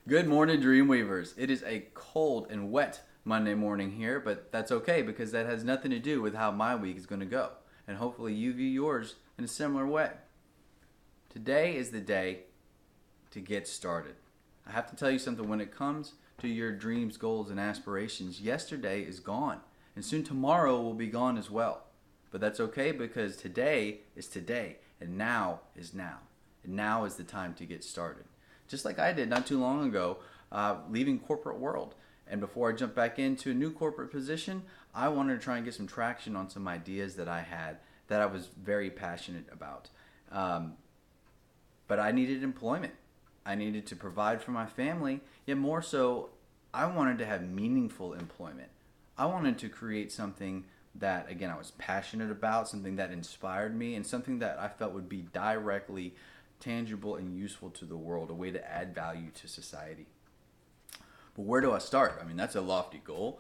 Good morning, Dreamweavers. It is a cold and wet Monday morning here, but that's okay because that has nothing to do with how my week is going to go. And hopefully you view yours in a similar way. Today is the day to get started. I have to tell you something when it comes to your dreams, goals, and aspirations. Yesterday is gone, and soon tomorrow will be gone as well. But that's okay because today is today, and now is now. And now is the time to get started. Just like I did not too long ago, leaving corporate world. And before I jump back into a new corporate position, I wanted to try and get some traction on some ideas that I had that I was very passionate about. But I needed employment. I needed to provide for my family, yet more so, I wanted to have meaningful employment. I wanted to create something that, again, I was passionate about, something that inspired me, and something that I felt would be directly tangible and useful to the world, a way to add value to society. But where do I start? I mean, that's a lofty goal.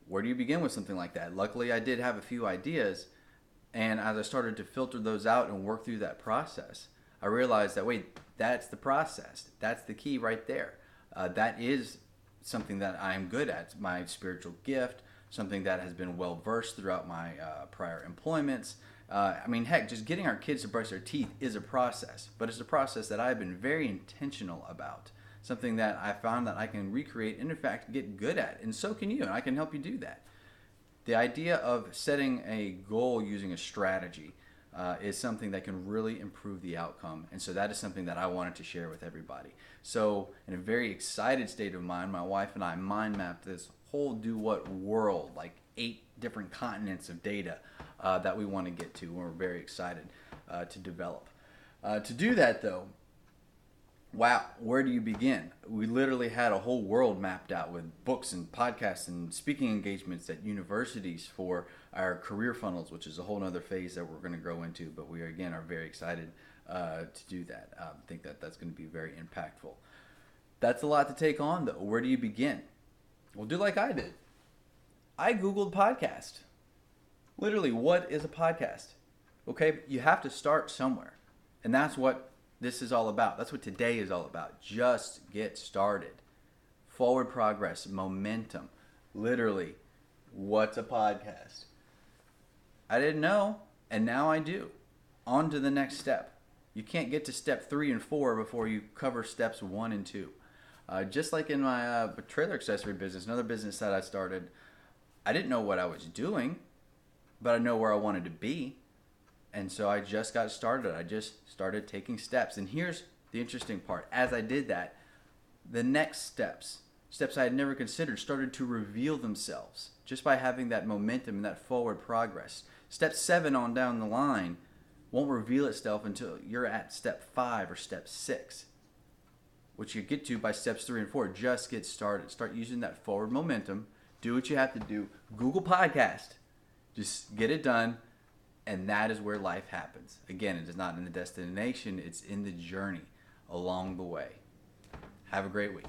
Where do you begin with something like that? Luckily, I did have a few ideas, and as I started to filter those out and work through that process, I realized that, wait, that's the process. That's the key right there. That is something that I'm good at. It's my spiritual gift, something that has been well versed throughout my prior employments. Heck, just getting our kids to brush their teeth is a process, but it's a process that I've been very intentional about. Something that I found that I can recreate and, in fact, get good at, and so can you, and I can help you do that. The idea of setting a goal using a strategy is something that can really improve the outcome, and so that is something that I wanted to share with everybody. So, in a very excited state of mind, my wife and I mind mapped this whole do-what world, like 8 different continents of data that we want to get to, and we're very excited to develop. To do that, though, wow, where do you begin? We literally had a whole world mapped out with books and podcasts and speaking engagements at universities for our career funnels, which is a whole other phase that we're going to grow into, but we, again, are very excited to do that. I think that that's going to be very impactful. That's a lot to take on, though. Where do you begin? Well, do like I did. I Googled podcast. Literally, what is a podcast? Okay, you have to start somewhere. And that's what this is all about. That's what today is all about. Just get started. Forward progress, momentum. Literally, what's a podcast? I didn't know, and now I do. On to the next step. You can't get to step 3 and 4 before you cover steps 1 and 2. Just like in my trailer accessory business, another business that I started, I didn't know what I was doing, but I know where I wanted to be. And so I just got started. I just started taking steps. And here's the interesting part. As I did that, the next steps I had never considered, started to reveal themselves just by having that momentum and that forward progress. Step 7 on down the line won't reveal itself until you're at step 5 or step 6, which you get to by steps 3 and 4. Just get started. Start using that forward momentum. Do what you have to do. Google podcast. Just get it done. And that is where life happens. Again, it is not in the destination. It's in the journey along the way. Have a great week.